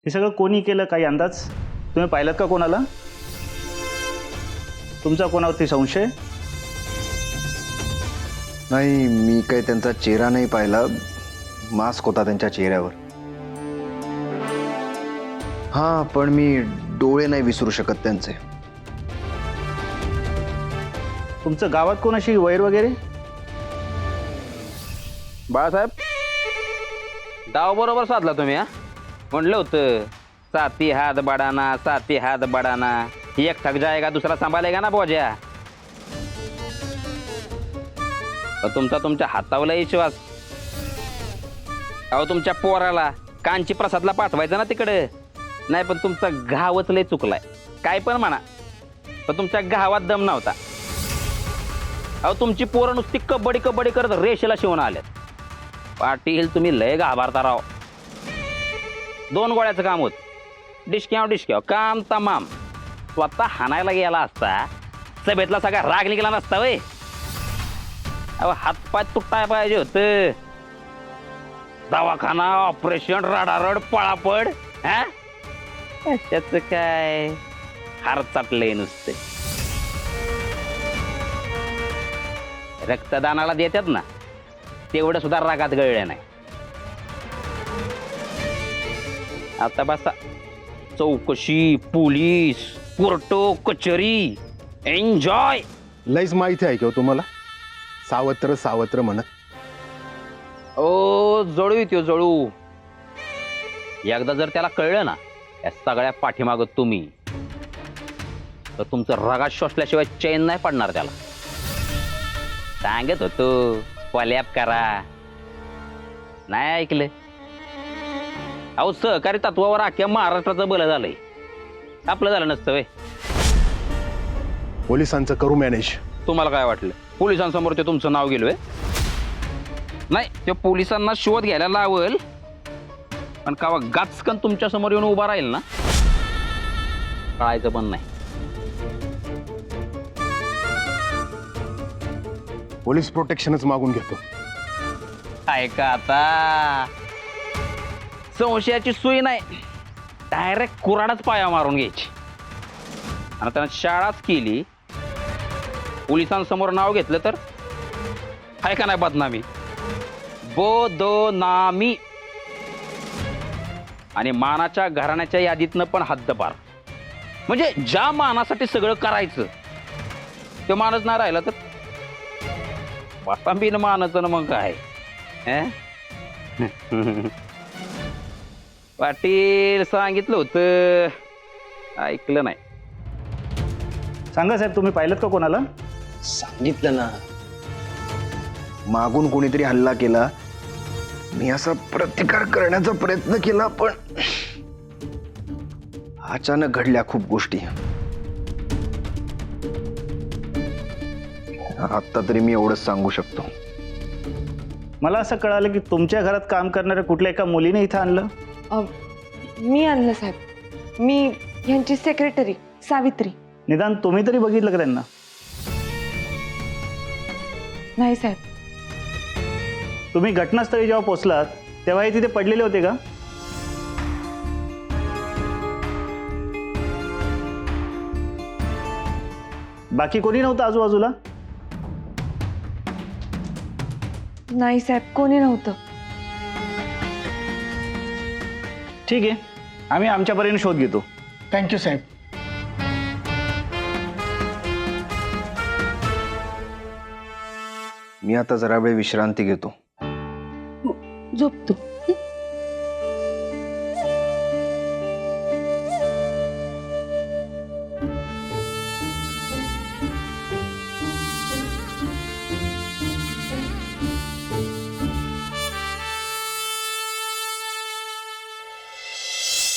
हे सगळं कोणी केलं काही अंदाज तुम्ही पाहिलात का कोणाला? तुमचा कोणावरती संशय? नाही, मी काही त्यांचा चेहरा नाही पाहिला. मास्क होता त्यांच्या चेहऱ्यावर. हा, पण मी डोळे नाही विसरू शकत त्यांचे. तुमचं गावात कोणाशी वैर वगैरे? बाळासाहेब, डाव बरोबर साधला तुम्ही. हा, म्हणलं होतं साथी हात बडाना, साथी हात बडाना, एक थक जाएगा दुसरा सांभाळेगा ना बोजा. तुमचा तुमच्या हातावला विश्वास. अहो, तुमच्या पोराला कांची प्रसादला पाठवायचं ना तिकडे. नाही, पण तुमचा घावच लय चुकलाय. काय पण म्हणा, पण तुमच्या घावात दम नव्हता. अहो, तुमची पोरं नुसती कबड्डी कबड्डी करत रेषेला शिवून आल्यात. पाटील, तुम्ही लय घाबरता राव. 2 गोळ्याचं काम होत. डिशक्याव डिशक्याव काम तमाम. स्वतः हाणायला गेला असता सभेतला सगळा राग निघाला नसता वय. अहो, हातपाय तुटाय पाहिजे होतं. दवाखाना, ऑपरेशन, रडारड, पळापड. हा, त्याच काय हार चाटलंय नुसते. रक्तदानाला देतात ना, तेवढं सुद्धा रागात गळलं नाही. आता बसा चौकशी, पोलीस, कोर्टो कचेरी, एन्जॉय. लईच माहिती आहे की हो तुम्हाला, सावत्र सावत्र म्हणत. ओ जळू येतो जळू. एकदा जर त्याला कळलं ना या सगळ्या पाठीमागं तुम्ही, तर तुमचं रगात शोषल्याशिवाय चैन नाही पडणार त्याला. सांगत होतो पल्याप करा, नाही ऐकलं. अहो, सहकारी तत्वावर अख्ख्या महाराष्ट्राचं भलं झालंय, आपलं झालं नसतं वे. पोलिसांचं करू मॅनेज. तुम्हाला काय वाटलं पोलिसांसमोर ते तुमचं नाव गेलोय? नाही, ते पोलिसांना शोध घ्यायला लावल, पण कावा गाचकन तुमच्या समोर येऊन उभा राहील ना, कळायचं पण नाही. पोलीस प्रोटेक्शनच मागून घेतो. ऐका आता, संशयाची सोय नाही, डायरेक्ट कुराडाच पाया मारून घ्यायची. आणि त्यानं शाळाच केली, पोलिसांसमोर नाव घेतलं तर आहे का नाही बदनामी? बदनामी. आणि मानाच्या घराण्याच्या यादीतनं पण हद्दपार. म्हणजे ज्या मानासाठी सगळं करायचं ते मानच नाही राहिला तर बसा बिन मानाचं ना मग काय. पाटील सांगितलं होतं, ऐकलं नाही. सांगा साहेब, तुम्ही पाहिलं का कोणाला? सांगितलं ना, मागून कोणीतरी हल्ला केला. मी असा प्रतिकार करण्याचा प्रयत्न केला, पण अचानक घडल्या खूप गोष्टी. आता तरी मी एवढंच सांगू शकतो. मला असं कळालं की तुमच्या घरात काम करणाऱ्या कुठल्या एका मुलीने इथं आणलं. मी आणलं साहेब. मी यांची सेक्रेटरी सावित्री. निदान तुम्ही तरी बघितलं का त्यांना? नाही साहेब. तुम्ही घटनास्थळी जेव्हा पोहोचलात तेव्हा हे तिथे पडलेले होते का? बाकी कोणी नव्हतं आजूबाजूला? नाही साहेब, कोणी नव्हतं. ठीक आहे, आम्ही आमच्या परीने शोध घेतो. थँक्यू साहेब. मी आता जरा वेळ विश्रांती घेतो. झोपतो.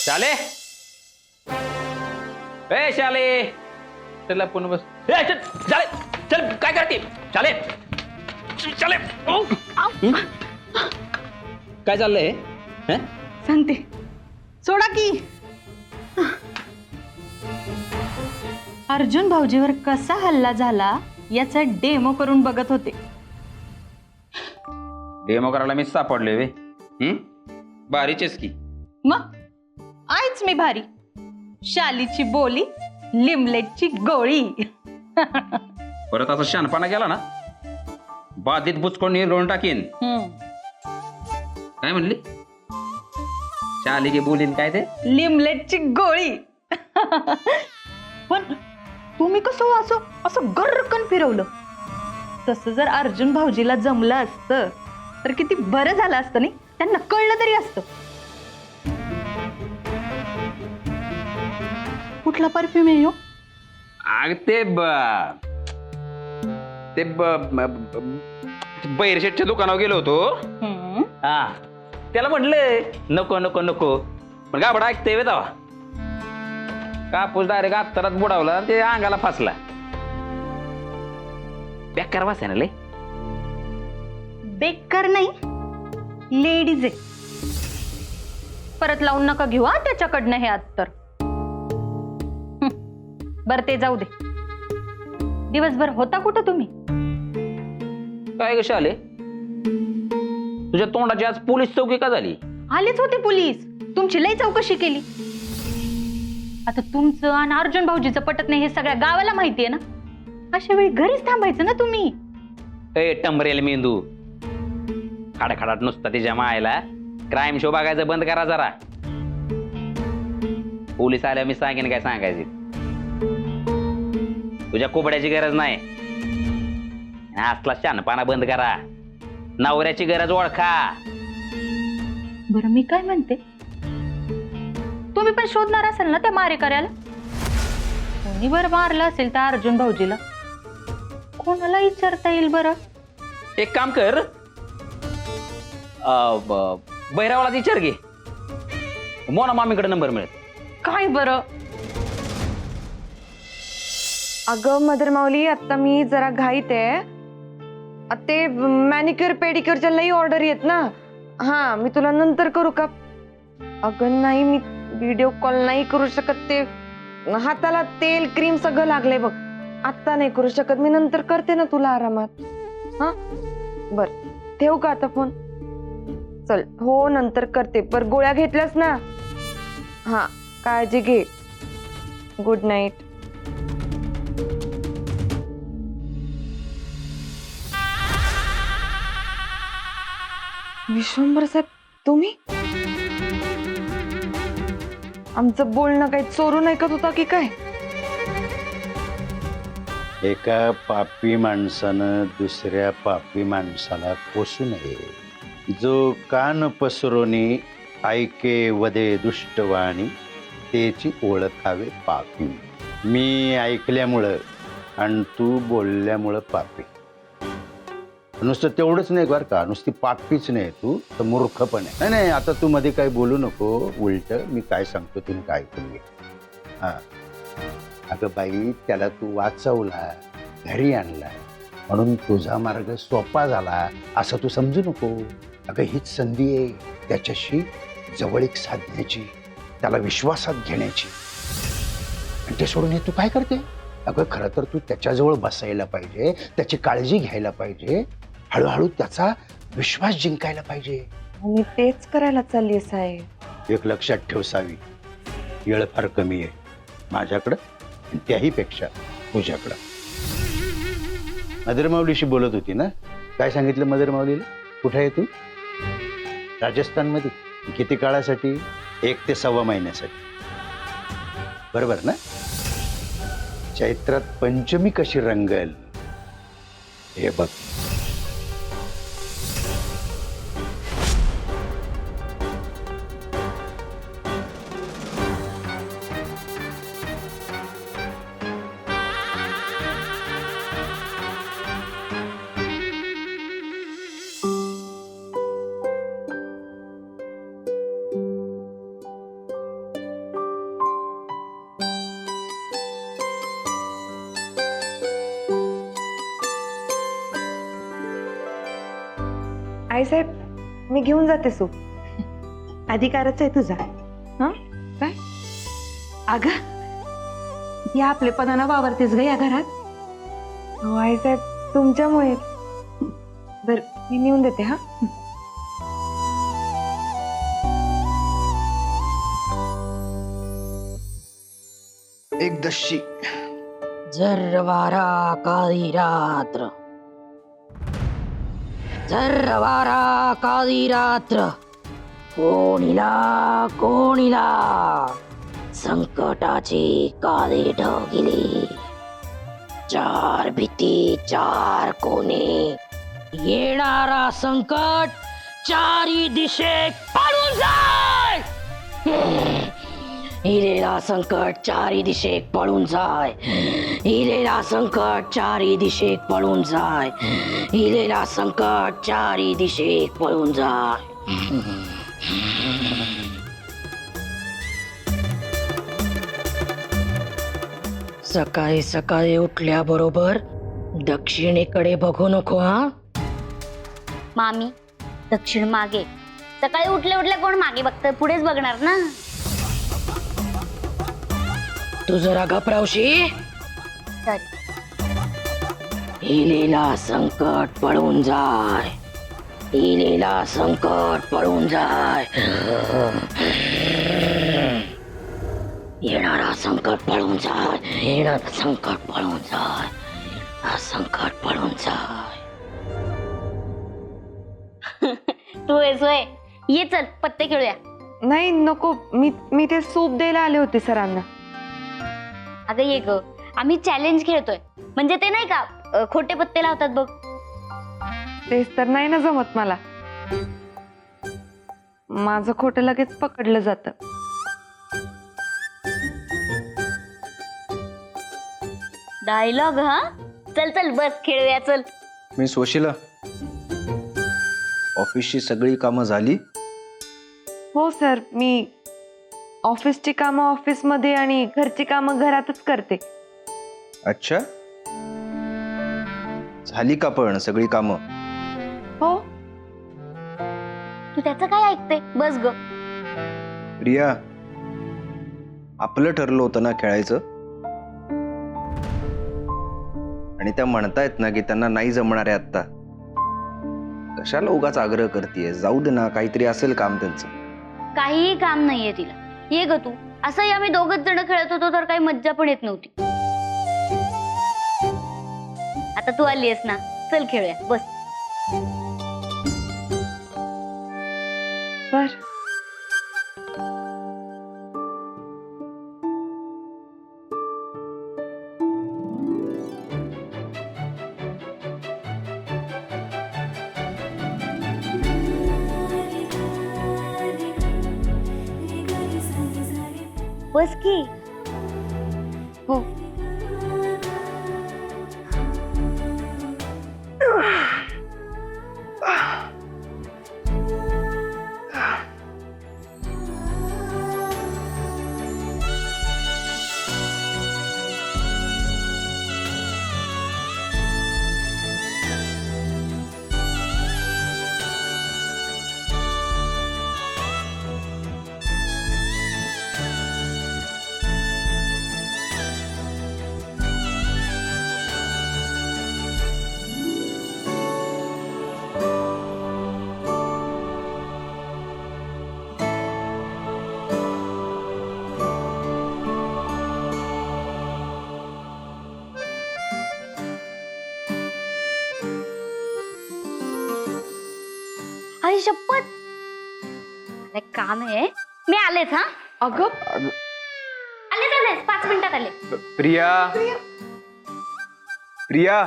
शाले, ए शाले, चल आपण बस. ए चल, शाले, चल, काय करते शाले? शाले, ओ, काय चाललंय? सांगते, सोडा की. अर्जुन भाऊजीवर कसा हल्ला झाला याचा डेमो करून बघत होते. डेमो करायला मी सापडले वे. बारीचेच की. मग नाच मी भारी, शालीची बोली, लिमलेटची गोळी. परत असं शानपणा केला ना, बाधित बुचकोण निर्गळून टाकीन. काय म्हणली? शालीची बोलीन काय ते? लिमलेटची गोळी. पण तुम्ही कसं असं असं गर्रकन फिरवलं? तसं जर अर्जुन भाऊजीला जमलं असतं तर किती बरं झालं असतं नाही, त्यांना कळलं तरी असतं. कुठला परफ्यूम आहे ह्यो? अग ते बैरशेटच्या दुकानावर गेलो होतो. हा, त्याला म्हटलंय नको नको नको, पण गाबडा ऐकतंय वे दावा. कापूस डायरेक्ट आत्तरात बुडावला, ते अंगाला फासला. बेकार वास आहे ना लय. बेकार नाही, लेडीज आहे. परत लावून नका घेऊ हा त्याच्याकडनं हे अत्तर. बर ते जाऊ दे. दिवसभर होता कुठं तुम्ही? काय कशा आले तुझ्या तोंडाची आज पोलीस चौकी का झाली? आलेच होते पोलीस, तुमची लई चौकशी केली. आता तुमचं आणि अर्जुन भाऊजीचं पटत नाही हे सगळ्या गावाला माहितीये ना. अशा वेळी घरीच थांबायचं ना तुम्ही. ए टंबरेल मेंदू, खाडखाडाट नुसता तिच्या मायला. क्राईम शो बघायचं बंद करा जरा. पोलीस आल्या मी सांगेन काय सांगायचे. तुझ्या कोबड्याची गरज नाही. असला शानपणा बंद करा. नवऱ्याची गरज ओळखा. बरं मी काय म्हणते, तुम्ही पण शोधणार असेल ना त्या मारेकऱ्याला. कोणी बरं मारलं असेल त्या अर्जुन भाऊजीला, कोणाला विचारता येईल बरं? एक काम कर, बैरावाला विचार घे. मोना मामीकडे नंबर मिळेल. काय बरं? अगं मदर माऊली, आता मी जरा घाईत आहे. ते मॅनिक्युअर पेडिक्युअरच्या लई ऑर्डर येत ना. हा, मी तुला नंतर करू का? अगं नाही, मी व्हिडिओ कॉल नाही करू शकत. ते हाताला तेल क्रीम सगळं लागलंय बघ. आता नाही करू शकत, मी नंतर करते ना तुला आरामात. हा बर, ठेवू का आता फोन? चल हो, नंतर करते. बर गोळ्या घेतल्यास ना? हा, काळजी घे. Good night. विश्वंभर साहेब, तुम्ही? आमचं बोलणं काही चोरून ऐकत होता की काय? एका पापी माणसानं दुसऱ्या पापी माणसाला पोसू नये. जो कान पसरोनी ऐके वदे दुष्टवाणी, त्याची ओळखावे पापी. मी ऐकल्यामुळं आणि तू बोलल्यामुळं पापी. नुसतं तेवढंच नाही बरं का, नुसती पापीच नाही तू, तर मूर्ख पण आहे. नाही, आता तू मध्ये काही बोलू नको. उलट मी काय सांगतो तुम्ही काय ऐकून घे. हा, अगं बाई, त्याला तू वाचवला, घरी आणला, म्हणून तुझा मार्ग सोपा झाला असं तू समजू नको. अगं हीच संधी आहे त्याच्याशी जवळीक साधण्याची, त्याला विश्वासात घेण्याची. आणि ते सोडून हे तू काय करते? अगं खरं तर तू त्याच्याजवळ बसायला पाहिजे, त्याची काळजी घ्यायला पाहिजे, हळूहळू त्याचा विश्वास जिंकायला पाहिजे. मी तेच करायला चालली साहेब. एक लक्षात ठेव सावी, वेळ फार कमी आहे माझ्याकडं, आणि त्याही पेक्षा तुझ्याकडं. मदर माऊलीशी बोलत होती ना? काय सांगितलं मदर माऊलीला? कुठे आहे तू? राजस्थानमध्ये. किती काळासाठी? 1 ते 1.25 महिन्यासाठी. बरोबर ना? चैत्रात पंचमी कशी रंगल हे बघ. आई साहेब, मी घेऊन जाते सूप. अधिकारच आहे तुझा. हा काय? अगं या आपलेपणानं वावरतेस ग या घरात. हो आई साहेब, तुमच्यामुळे. बर, मी नेऊन देते. हा, एक दशी. जर वारा काळी रात्र, जर वारा काळी रात्र, कोणीला कोणीला संकटाची काळी ढगिली. चार भीती चार कोणे, येणारा संकट चारी दिशेत पळून जाय. इलेला संकट चारी दिशेत पळून जाय. इलेला संकट चारी दिशेत पळून जाय. इलेला संकट चारी दिशेत पळून जाय. सकाळी सकाळी उठल्याबरोबर दक्षिणेकडे बघू नको हा. मामी दक्षिण मागे. सकाळी उठले उठले कोण मागे बघतं, पुढेच बघणार ना. तू जरा घबरावशी. सॉरी. इलेला संकट पळून जाय. इलेला संकट पळून जाय. येणारा संकट पळून जाय. येणारा संकट पळून जाय. हा संकट पळून जाय. तू आहेस होय. ये चल पत्ते खेळूया. नाही नको, मी ते सूप द्यायला आले होते सरांना. अगं ये ग, आम्ही चॅलेंज खेळतोय. म्हणजे ते नाही का खोटे पत्ते लावतात बघ. तेच तर नाही ना जमत मला. माझं खोटं लगेच पकडलं जातं. डायलॉग हा. चल चल बस खेळूया चल. मिस वशिला, ऑफिसची सगळी कामं झाली? हो सर, मी ऑफिसची कामं ऑफिसमध्ये आणि घरची कामं घरातच करते. अच्छा, झाली का पण सगळी कामं? हो. तू त्याचं काय ऐकते, बस ग. प्रिया, आपलं ठरलं होतं ना खेळायचं, आणि त्या म्हणतायत ना की त्यांना नाही जमणार आहे आता. कशाला उगाच आग्रह करतेय? जाऊ दे ना, काहीतरी असेल काम त्यांचं. काहीही काम नाहीये तिला. ये ग तू. असंही आम्ही दोघच जण खेळत होतो तर काही मज्जा पण येत नव्हती. आता तू आली आहेस ना, चल खेळूया बस. बर. बस की. हो. आई शपथ, मला एक काम आहे. मी आलेच हा. अगं आलेच 5 मिनिटात आले. प्रिया, प्रिया,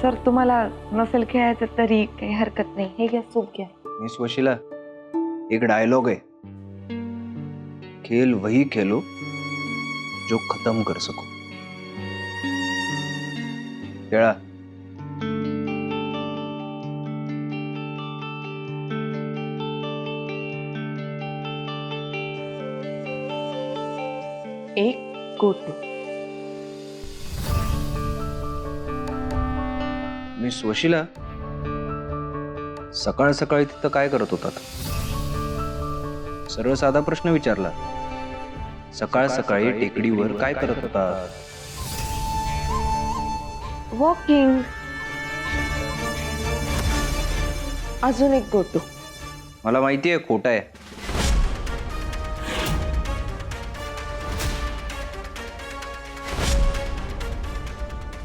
सर, तुम्हाला नसेल खेळायचं तरी काही हरकत नाही. हे घ्या, सूप घ्या. मिस वशिला, एक डायलॉग है, खेल वही खेलो जो खत्म कर सको. खेळा. एक गोटू. मिस वशिला, सकाळ सकाळी तिथं काय करत होतात? सरळ साधा प्रश्न विचारला. सकाळ सकाळी टेकडीवर काय करत होता? वॉकिंग. अजून एक गोटू. मला माहिती आहे खोटं आहे.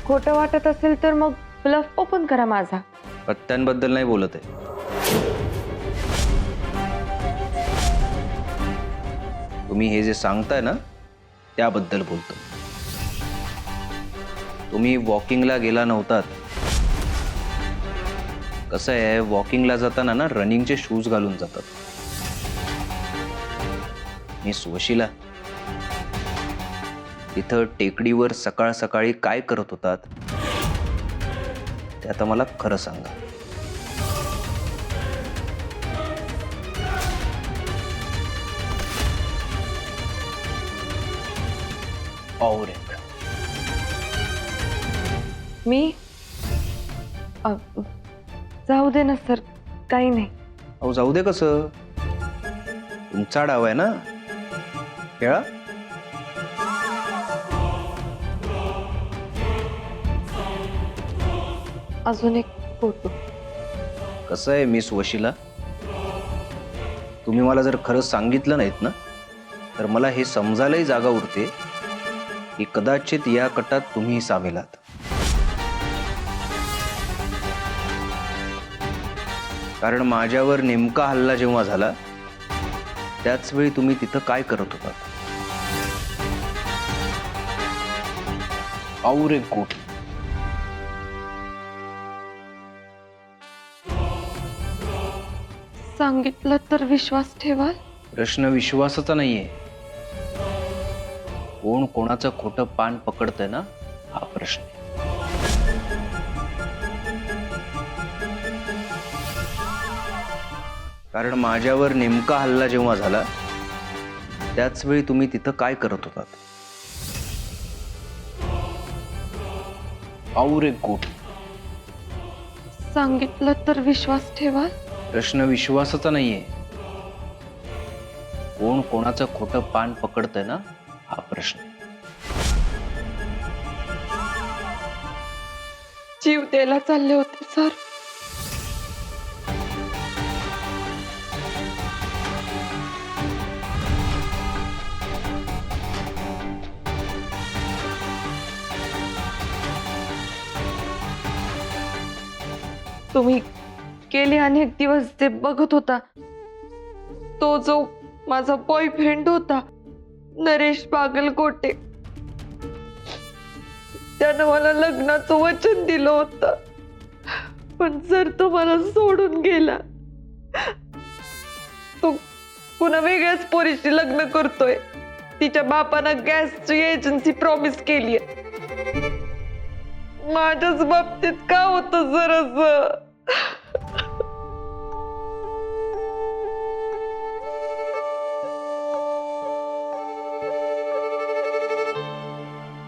खोटं वाटत असेल तर मग ब्लफ ओपन करा माझा. पत्त्यांबद्दल नाही बोलत आहे. तुम्ही हे जे सांगताय ना त्याबद्दल बोलतो. तुम्ही वॉकिंगला गेला नव्हतात. कसं आहे, वॉकिंगला जाताना ना रनिंगचे शूज घालून जातात. मिस वशिला, तिथं टेकडीवर सकाळ सकाळी काय करत होतात ते आता मला खरं सांगा. और एक मी जाऊ दे ना सर, काही नाही. अहो जाऊ दे कसं, तुमचा डाव आहे ना, खेळा. अजून एक फोटो. कसं आहे मिस वशिला, तुम्ही मला जर खरं सांगितलं नाहीत ना तर मला हे समजायलाही जागा उरते की कदाचित या कटात तुम्ही सामील आहात. कारण माझ्यावर नेमका हल्ला जेव्हा झाला त्याच वेळी तुम्ही तिथं काय करत होता? और एक गोट. सांगितलं तर विश्वास ठेवाल? प्रश्न विश्वासाचा नाहीये, कोण कोणाचं खोटं पान पकडतंय ना हा प्रश्न आहे. कारण माझ्यावर नेमका हल्ला जेव्हा झाला त्याच वेळी तुम्ही तिथं काय करत होतात? और एक गोट. सांगितलं तर विश्वास ठेवाल? प्रश्न विश्वासाचा नाहीये, कोण कोणाचं खोटं पान पकडतंय ना हा प्रश्न आहे. जीव द्यायला चालले होते सर. तुम्ही गेले अनेक दिवस जे बघत होता तो जो माझा बॉयफ्रेंड होता नरेश बागलकोटे, त्यानं मला लग्नाचं वचन दिलं होतं. पण जर तो मला सोडून गेला, तो कुणा वेगळ्याच पोरीशी लग्न करतोय. तिच्या बापानं गॅसची एजन्सी प्रॉमिस केली. माझ्याच बाबतीत का होतं सर असं?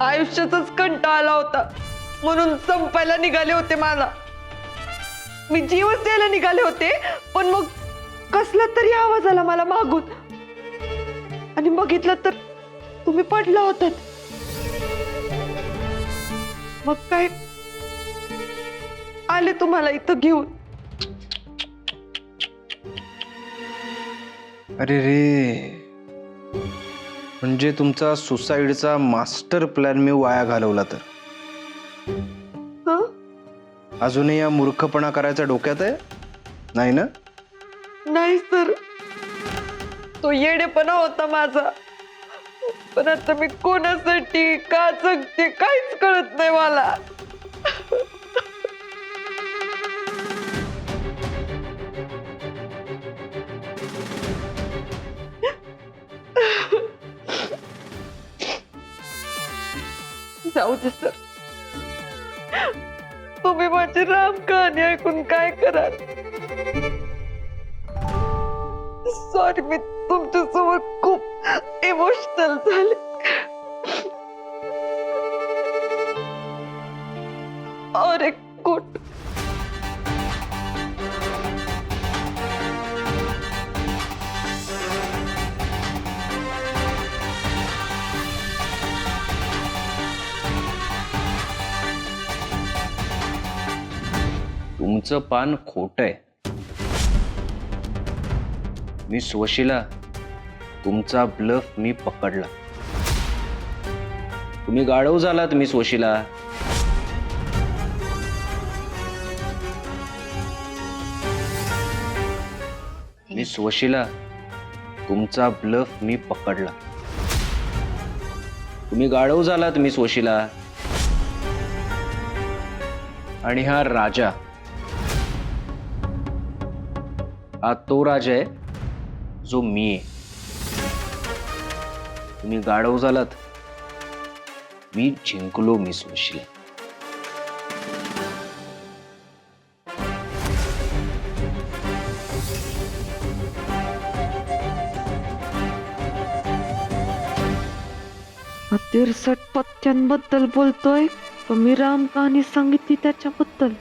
आयुष्याचाच कंटाळा आला होता म्हणून संपायला निघाले होते. मला मी जीवच द्यायला निघाले होते, पण मग कसला तरी आवाज आला मला मागून आणि बघितलं तर तुम्ही पडला होतात. मग काय आले तुम्हाला इथं घेऊन. अरे रे, म्हणजे तुमचा सुसाईडचा मास्टर प्लॅन मी वाया घालवला तर? हं? अजूनही या मूर्खपणा करायचा डोक्यात आहे नाही ना? नाही सर, तो येडेपणा होता माझा. पण आता मी कोणासाठी का जगते काहीच कळत नाही मला. जाऊ दे सर, तुम्ही माझी राम कहाणी ऐकून काय कराल? सॉरी, मी तुमच्यासोबत खूप इमोशनल झाले. और एक गुट. तुमचं पान खोट आहे. मिस वशिला, तुमचा ब्लफ मी पकडला. तुम्ही गाढव झालात मिस वशिला. मिस वशिला, तुमचा ब्लफ मी पकडला. तुम्ही गाढव झालात मिस वशिला. आणि हा राजा, हा तो राजा आहे जो मी आहे. तुम्ही गाढव झालात, मी जिंकलो मिस वशिला. तिरसट पत्त्यांबद्दल बोलतोय, तर मी राम कहाणी सांगितली त्याच्याबद्दल.